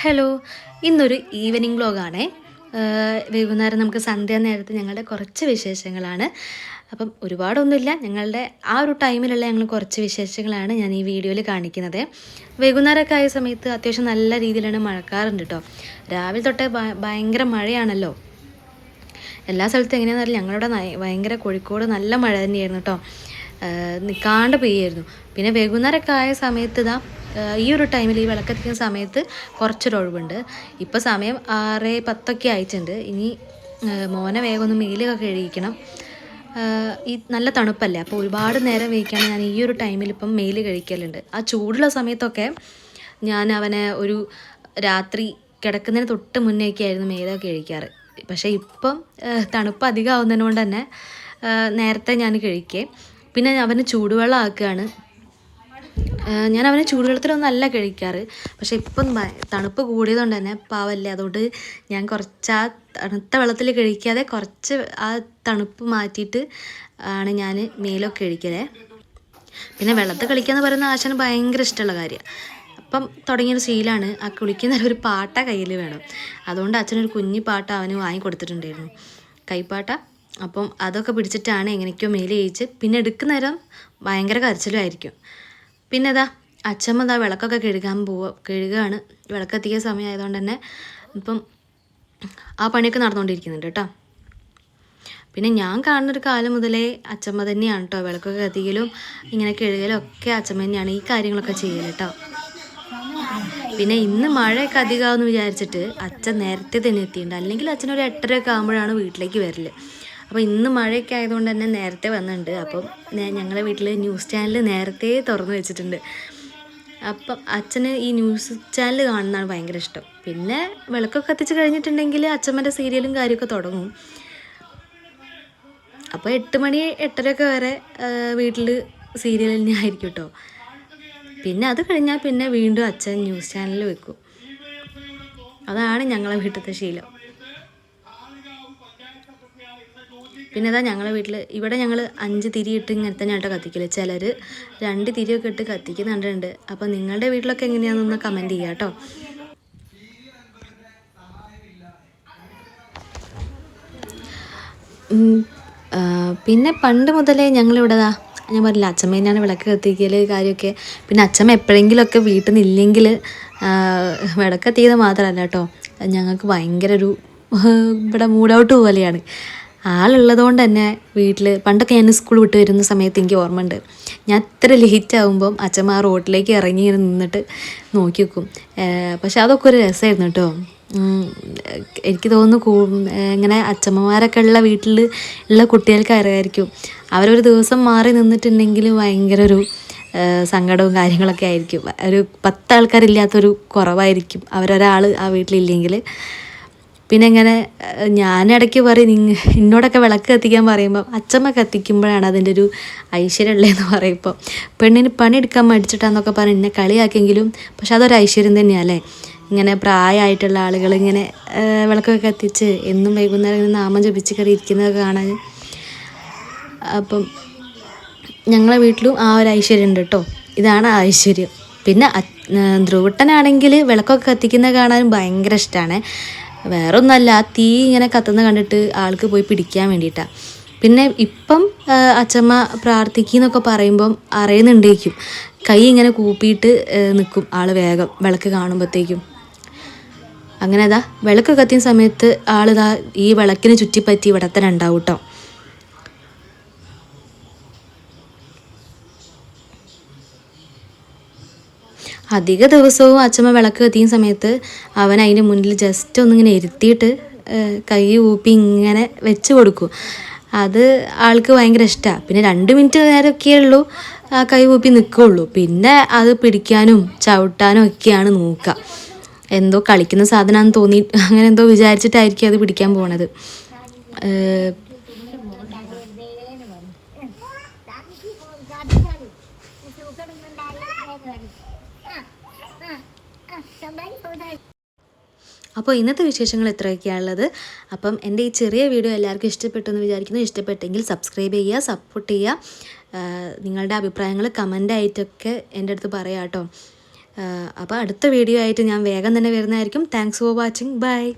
Hello, ഇന്നൊരു evening വ്ലോഗാണേ. വൈകുന്നേരം നമുക്ക് സന്ധ്യ നേരത്ത് ഞങ്ങളുടെ കുറച്ച് വിശേഷങ്ങളാണ്. അപ്പം ഒരുപാടൊന്നുമില്ല, ഞങ്ങളുടെ ആ ഒരു ടൈമിലുള്ള ഞങ്ങൾ കുറച്ച് വിശേഷങ്ങളാണ് ഞാൻ ഈ വീഡിയോയിൽ കാണിക്കുന്നത്. വൈകുന്നേരമൊക്കെ ആയ സമയത്ത് അത്യാവശ്യം നല്ല രീതിയിലാണ് മഴക്കാറുണ്ട് കേട്ടോ. രാവിലെ തൊട്ടേ ഭയങ്കര മഴയാണല്ലോ. എല്ലാ സ്ഥലത്തും എങ്ങനെയാണെന്നറിയില്ല, ഞങ്ങളുടെ ഭയങ്കര കോഴിക്കോട് നല്ല മഴ തന്നെയായിരുന്നു കേട്ടോ. നിൽക്കാണ്ട് പെയ്യായിരുന്നു. പിന്നെ വൈകുന്നേരമൊക്കെ ആയ സമയത്ത് ഈ ഒരു ടൈമിൽ ഈ വിളക്കെത്തിക്കുന്ന സമയത്ത് കുറച്ചൊരൊഴിവുണ്ട്. ഇപ്പോൾ സമയം 6:10 ആയിട്ടുണ്ട്. ഇനി മോനെ വേഗം ഒന്ന് മേലൊക്കെ കഴുകിക്കണം. ഈ നല്ല തണുപ്പല്ലേ, അപ്പോൾ ഒരുപാട് നേരം വയ്ക്കാണ്ട് ഞാൻ ഈ ഒരു ടൈമിൽ ഇപ്പം മേല് കഴിക്കലുണ്ട്. ആ ചൂടുള്ള സമയത്തൊക്കെ ഞാൻ അവനെ ഒരു രാത്രി കിടക്കുന്നതിന് തൊട്ട് മുന്നേക്കായിരുന്നു മേലൊക്കെ കഴിക്കാറ്. പക്ഷേ ഇപ്പം തണുപ്പ് അധികമാവുന്നതിന് കൊണ്ട് തന്നെ നേരത്തെ ഞാൻ കഴിക്കേ. പിന്നെ അവന് ചൂടുവെള്ളം ആക്കുകയാണ്. ഞാൻ അവനെ ചൂടുവെള്ളത്തിലൊന്നല്ല കഴിക്കാറ്. പക്ഷേ ഇപ്പം തണുപ്പ് കൂടിയതുകൊണ്ട് തന്നെ പാവല്ലേ, അതുകൊണ്ട് ഞാൻ കുറച്ച് ആ തണുത്ത വെള്ളത്തിൽ കഴിക്കാതെ കുറച്ച് ആ തണുപ്പ് മാറ്റിയിട്ട് ആണ് ഞാൻ മേലൊക്കെ കഴിക്കലേ. പിന്നെ വെള്ളത്തിൽ കളിക്കാന്ന് പറയുന്ന ആശാന് ഭയങ്കര ഇഷ്ടമുള്ള കാര്യമാണ്. അപ്പം തുടങ്ങിയൊരു ശീലമാണ്. ആ കുളിക്കുന്ന ഒരു പാട്ട കയ്യിൽ വേണം. അതുകൊണ്ട് അച്ഛനൊരു കുഞ്ഞി പാട്ട അവന് വാങ്ങിക്കൊടുത്തിട്ടുണ്ടായിരുന്നു, കൈപ്പാട്ട. അപ്പം അതൊക്കെ പിടിച്ചിട്ടാണ് എങ്ങനെയൊക്കെയോ മേല് കഴിച്ച്. പിന്നെ എടുക്കുന്ന നേരം ഭയങ്കര കരച്ചിലുമായിരിക്കും. പിന്നെ അച്ഛമ്മ വിളക്കൊക്കെ കഴുകുകയാണ്. വിളക്കെത്തിയ സമയമായതുകൊണ്ട് തന്നെ ഇപ്പം ആ പണിയൊക്കെ നടന്നുകൊണ്ടിരിക്കുന്നുണ്ട് കേട്ടോ. പിന്നെ ഞാൻ കാണുന്നൊരു കാലം മുതലേ അച്ഛമ്മ തന്നെയാണ് കേട്ടോ. വിളക്കൊക്കെ കത്തിക്കലും ഇങ്ങനെ കഴുകലും ഒക്കെ അച്ഛമ്മ തന്നെയാണ് ഈ കാര്യങ്ങളൊക്കെ ചെയ്യൽ കേട്ടോ. പിന്നെ ഇന്ന് മഴയൊക്കെ അധികമാവെന്ന് വിചാരിച്ചിട്ട് അച്ഛൻ നേരത്തെ തന്നെ എത്തിയിട്ടുണ്ട്. അല്ലെങ്കിൽ അച്ഛനൊരു 8:30 ആകുമ്പോഴാണ് വീട്ടിലേക്ക് വരൽ. അപ്പോൾ ഇന്ന് മഴയൊക്കെ ആയതുകൊണ്ട് തന്നെ നേരത്തെ വന്നിട്ടുണ്ട്. അപ്പം ഞങ്ങളുടെ വീട്ടിൽ ന്യൂസ് ചാനൽ നേരത്തെ തുറന്നു വെച്ചിട്ടുണ്ട്. അപ്പം അച്ഛന് ഈ ന്യൂസ് ചാനൽ കാണുന്നതാണ് ഭയങ്കര ഇഷ്ടം. പിന്നെ വിളക്കൊക്കെ കത്തിച്ച് കഴിഞ്ഞിട്ടുണ്ടെങ്കിൽ അച്ഛമ്മൻ്റെ സീരിയലും കാര്യമൊക്കെ തുടങ്ങും. അപ്പോൾ 8 മണി 8:30 വരെ വീട്ടിൽ സീരിയൽ തന്നെ ആയിരിക്കും കേട്ടോ. പിന്നെ അത് കഴിഞ്ഞാൽ പിന്നെ വീണ്ടും അച്ഛൻ ന്യൂസ് ചാനൽ വെക്കും. അതാണ് ഞങ്ങളെ വീട്ടിലത്തെ ശീലം. പിന്നെ ഞങ്ങളെ വീട്ടിൽ ഇവിടെ ഞങ്ങൾ 5 തിരിയിട്ട് ഇങ്ങനെ തന്നെ കേട്ടോ കത്തിക്കൽ. ചിലർ 2 തിരിയൊക്കെ ഇട്ട് കത്തിക്കുന്നുണ്ട്. അപ്പോൾ നിങ്ങളുടെ വീട്ടിലൊക്കെ എങ്ങനെയാണെന്നൊന്ന് കമൻറ്റ് ചെയ്യുക കേട്ടോ. പിന്നെ പണ്ട് മുതലേ ഞങ്ങളിവിടെ ഞാൻ പറഞ്ഞില്ല, അച്ഛമ്മേനാണ് വിളക്ക് കത്തിക്കൽ കാര്യമൊക്കെ. പിന്നെ അച്ഛമ്മ എപ്പോഴെങ്കിലുമൊക്കെ വീട്ടിൽ നിന്നില്ലെങ്കിൽ വിളക്ക് കത്തിക്കുന്നത് മാത്രമല്ല കേട്ടോ, ഞങ്ങൾക്ക് ഭയങ്കര ഒരു ഇവിടെ മൂഡൗട്ട് പോലെയാണ്. ആളുള്ളത് കൊണ്ട് തന്നെ വീട്ടിൽ പണ്ടൊക്കെ ഞാൻ സ്കൂൾ വിട്ട് വരുന്ന സമയത്ത് എനിക്ക് ഓർമ്മയുണ്ട്, ഞാൻ ഇത്ര ലേറ്റ് ആകുമ്പം അച്ഛമ്മ ആ റോഡിലേക്ക് ഇറങ്ങി നിന്നിട്ട് നോക്കി വെക്കും. പക്ഷെ അതൊക്കെ ഒരു രസമായിരുന്നു കേട്ടോ. എനിക്ക് തോന്നുന്നു ഇങ്ങനെ അച്ഛമ്മമാരൊക്കെ ഉള്ള വീട്ടിൽ ഉള്ള കുട്ടികൾക്ക് അറിയായിരിക്കും, അവരൊരു ദിവസം മാറി നിന്നിട്ടുണ്ടെങ്കിൽ ഭയങ്കര ഒരു സങ്കടവും കാര്യങ്ങളൊക്കെ ആയിരിക്കും. ഒരു 10 ആൾക്കാരില്ലാത്തൊരു കുറവായിരിക്കും അവരൊരാൾ ആ വീട്ടിലില്ലെങ്കിൽ. പിന്നെ ഇങ്ങനെ ഞാനിടയ്ക്ക് പറയും, എന്നോടൊക്കെ വിളക്ക് കത്തിക്കാൻ പറയുമ്പം അച്ഛമ്മ കത്തിക്കുമ്പോഴാണ് അതിൻ്റെ ഒരു ഐശ്വര്യമുള്ളതെന്ന് പറയുമ്പോൾ. പെണ്ണിന് പണിയെടുക്കാൻ മടിച്ചിട്ടാന്നൊക്കെ പറഞ്ഞ് എന്നെ കളിയാക്കിയെങ്കിലും പക്ഷെ അതൊരു ഐശ്വര്യം തന്നെയല്ലേ. ഇങ്ങനെ പ്രായമായിട്ടുള്ള ആളുകൾ ഇങ്ങനെ വിളക്കൊക്കെ കത്തിച്ച് എന്നും വൈകുന്നേരം ഇങ്ങനെ നാമം ജപിച്ച് കയറി ഇരിക്കുന്നതൊക്കെ കാണാൻ. അപ്പം ഞങ്ങളെ വീട്ടിലും ആ ഒരു ഐശ്വര്യം ഉണ്ട് കേട്ടോ. ഇതാണ് ആ ഐശ്വര്യം. പിന്നെ ധ്രുവട്ടനാണെങ്കിൽ വിളക്കൊക്കെ കത്തിക്കുന്നത് കാണാനും ഭയങ്കര ഇഷ്ടമാണ്. വേറെ ഒന്നല്ല, ആ തീ ഇങ്ങനെ കത്തുന്ന കണ്ടിട്ട് ആൾക്ക് പോയി പിടിക്കാൻ വേണ്ടിയിട്ടാണ്. പിന്നെ ഇപ്പം അച്ഛമ്മ പ്രാർത്ഥിക്കുന്നൊക്കെ പറയുമ്പം അറിയുന്നുണ്ടേക്കും, കൈ ഇങ്ങനെ കൂപ്പിയിട്ട് നിൽക്കും ആൾ വേഗം വിളക്ക് കാണുമ്പോഴത്തേക്കും. അങ്ങനെ വിളക്ക് കത്തിയ സമയത്ത് ആളിതാ ഈ വിളക്കിന് ചുറ്റിപ്പറ്റി ഇവിടെ തന്നെ ഉണ്ടാവും കേട്ടോ. അധിക ദിവസവും അച്ഛമ്മ വിളക്ക് കത്തിക്കുന്ന സമയത്ത് അവൻ അതിൻ്റെ മുന്നിൽ ജസ്റ്റ് ഒന്നിങ്ങനെ ഇരുത്തിയിട്ട് കൈ ഊപ്പി ഇങ്ങനെ വെച്ച് കൊടുക്കും. അത് ആൾക്ക് ഭയങ്കര ഇഷ്ടമാണ്. പിന്നെ 2 മിനിറ്റ് നേരമൊക്കെ ഉള്ളൂ ആ കൈ ഊപ്പി നിൽക്കുകയുള്ളൂ. പിന്നെ അത് പിടിക്കാനും ചവിട്ടാനും ഒക്കെയാണ് നോക്കുക. എന്തോ കളിക്കുന്ന സാധനമാണെന്ന് തോന്നി അങ്ങനെ എന്തോ വിചാരിച്ചിട്ടായിരിക്കും അത് പിടിക്കാൻ പോണത്. അപ്പോൾ ഇന്നത്തെ വിശേഷങ്ങൾ ഇത്രയൊക്കെയാണുള്ളത്. അപ്പം എൻ്റെ ഈ ചെറിയ വീഡിയോ എല്ലാവർക്കും ഇഷ്ടപ്പെട്ടു എന്ന് വിചാരിക്കുന്നു. ഇഷ്ടപ്പെട്ടെങ്കിൽ സബ്സ്ക്രൈബ് ചെയ്യുക, സപ്പോർട്ട് ചെയ്യുക. നിങ്ങളുടെ അഭിപ്രായങ്ങൾ കമൻ്റായിട്ടൊക്കെ എൻ്റെ അടുത്ത് പറയാം കേട്ടോ. അപ്പോൾ അടുത്ത വീഡിയോ ആയിട്ട് ഞാൻ വേഗം തന്നെ വരുന്നതായിരിക്കും. Thanks for watching. ബൈ.